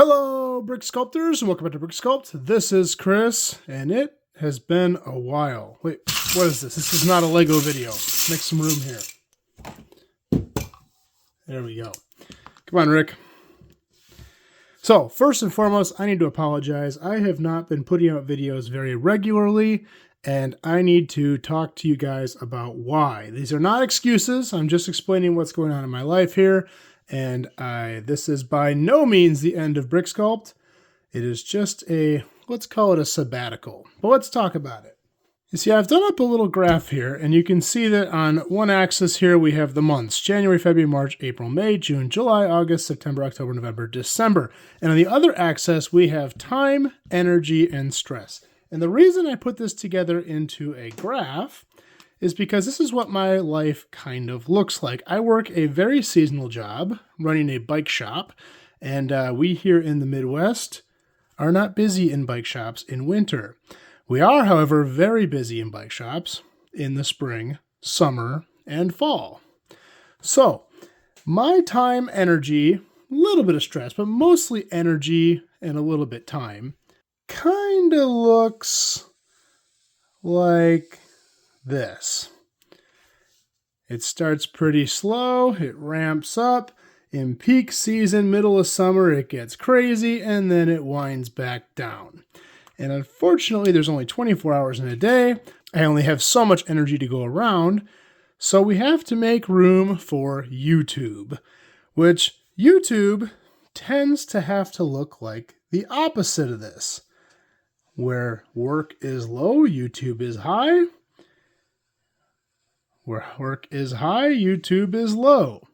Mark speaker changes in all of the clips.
Speaker 1: Hello, Brick Sculptors, and welcome back to Bricksculpt. This is Chris, and it has been a while. Wait, what is this? This is not a Lego video. Make some room here. There we go. Come on, Rick. So, first and foremost, I need to apologize. I have not been putting out videos very regularly, and I need to talk to you guys about why. These are not excuses. I'm just explaining what's going on in my life here. And this is by no means the end of Bricksculpt. It is just let's call it a sabbatical. But let's talk about it. You see, I've done up a little graph here, and you can see that on one axis here we have the months: January, February, March, April, May, June, July, August, September, October, November, December. And on the other axis, we have time, energy, and stress. And the reason I put this together into a graph is because this is what my life kind of looks like. I work a very seasonal job running a bike shop, and we here in the Midwest are not busy in bike shops in winter. We are, however, very busy in bike shops in the spring, summer, and fall. So my time, energy, a little bit of stress, but mostly energy and a little bit time, kind of looks like this. It starts pretty slow, it ramps up. In peak season, middle of summer, it gets crazy, and then it winds back down. And unfortunately, there's only 24 hours in a day. I only have so much energy to go around, so we have to make room for YouTube, which YouTube tends to have to look like the opposite of this. Where work is low, YouTube is high. Where work is high, YouTube is low.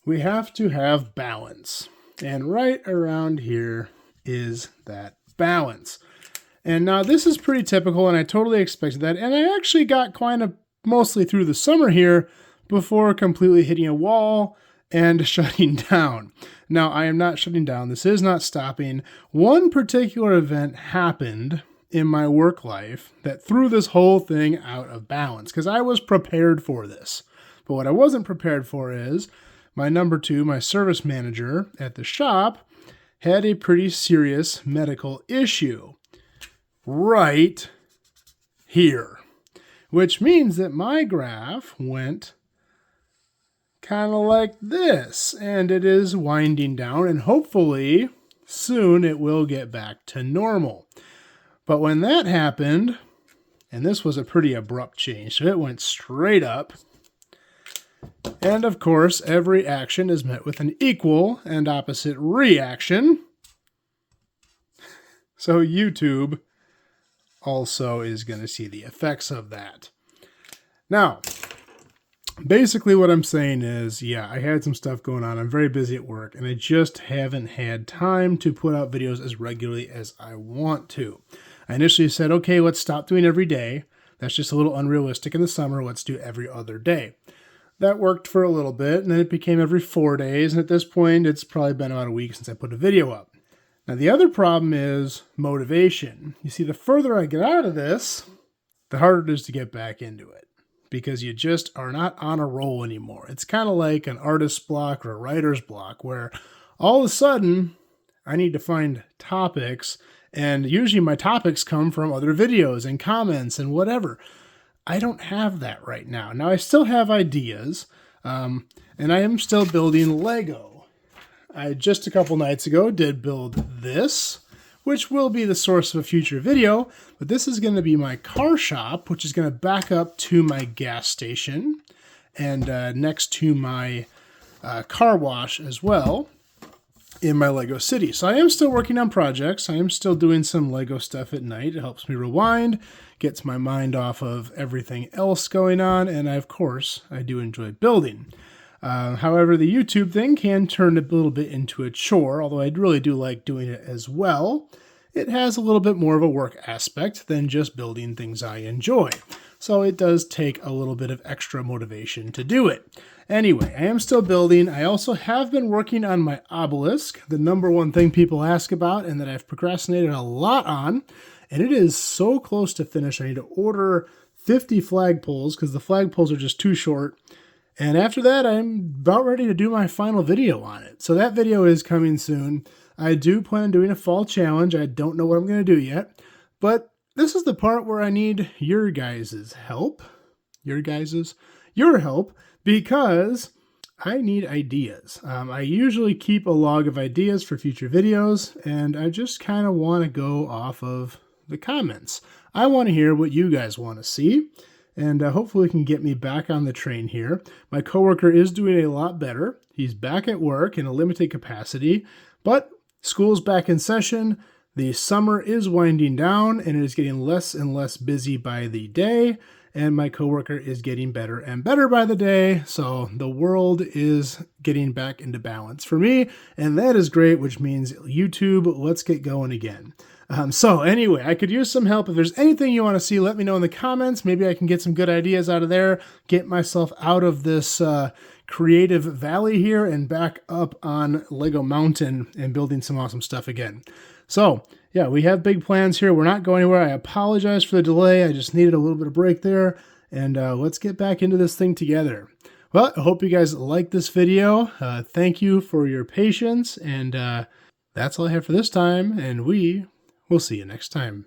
Speaker 1: We have to have balance. And right around here is that balance. And now this is pretty typical, and I totally expected that. And I actually got kind of mostly through the summer here before completely hitting a wall and shutting down. Now, I am not shutting down. This is not stopping. One particular event happened in my work life that threw this whole thing out of balance, because I was prepared for this. But what I wasn't prepared for is my number two, my service manager at the shop, had a pretty serious medical issue right here, which means that my graph went kind of like this, and it is winding down, and hopefully soon it will get back to normal. But when that happened, and this was a pretty abrupt change, so it went straight up, and of course every action is met with an equal and opposite reaction. So YouTube also is going to see the effects of that. Now, basically what I'm saying is, yeah, I had some stuff going on. I'm very busy at work, and I just haven't had time to put out videos as regularly as I want to. I initially said, okay, let's stop doing every day. That's just a little unrealistic in the summer. Let's do every other day. That worked for a little bit, and then it became every 4 days. And at this point, it's probably been about a week since I put a video up. Now, the other problem is motivation. You see, the further I get out of this, the harder it is to get back into it, because you just are not on a roll anymore. It's kind of like an artist's block or a writer's block, where all of a sudden I need to find topics, and usually my topics come from other videos and comments and whatever. I don't have that right now. Now, I still have ideas, and I am still building Lego. I just a couple nights ago did build this, which will be the source of a future video, but this is going to be my car shop, which is going to back up to my gas station and next to my car wash as well in my Lego city. So I am still working on projects. I am still doing some Lego stuff at night. It helps me rewind, gets my mind off of everything else going on, and of course, I do enjoy building. However, the YouTube thing can turn a little bit into a chore, although I really do like doing it as well. It has a little bit more of a work aspect than just building things I enjoy. So it does take a little bit of extra motivation to do it. Anyway, I am still building. I also have been working on my obelisk, the number one thing people ask about and that I've procrastinated a lot on. And it is so close to finish. I need to order 50 flagpoles because the flagpoles are just too short. And after that, I'm about ready to do my final video on it. So that video is coming soon. I do plan on doing a fall challenge. I don't know what I'm going to do yet, but this is the part where I need your guys' help. Your help, because I need ideas. I usually keep a log of ideas for future videos, and I just kind of want to go off of the comments. I want to hear what you guys want to see, and hopefully can get me back on the train here. My coworker is doing a lot better. He's back at work in a limited capacity, but school's back in session. The summer is winding down, and it is getting less and less busy by the day, and my coworker is getting better and better by the day, so the world is getting back into balance for me, and that is great, which means YouTube, let's get going again. So anyway, I could use some help. If there's anything you want to see, let me know in the comments. Maybe I can get some good ideas out of there, get myself out of this creative valley here and back up on Lego Mountain and building some awesome stuff again. So yeah, we have big plans here. We're not going anywhere. I apologize for the delay. I just needed a little bit of break there, and let's get back into this thing together. Well, I hope you guys like this video. Thank you for your patience, and that's all I have for this time, and we will see you next time.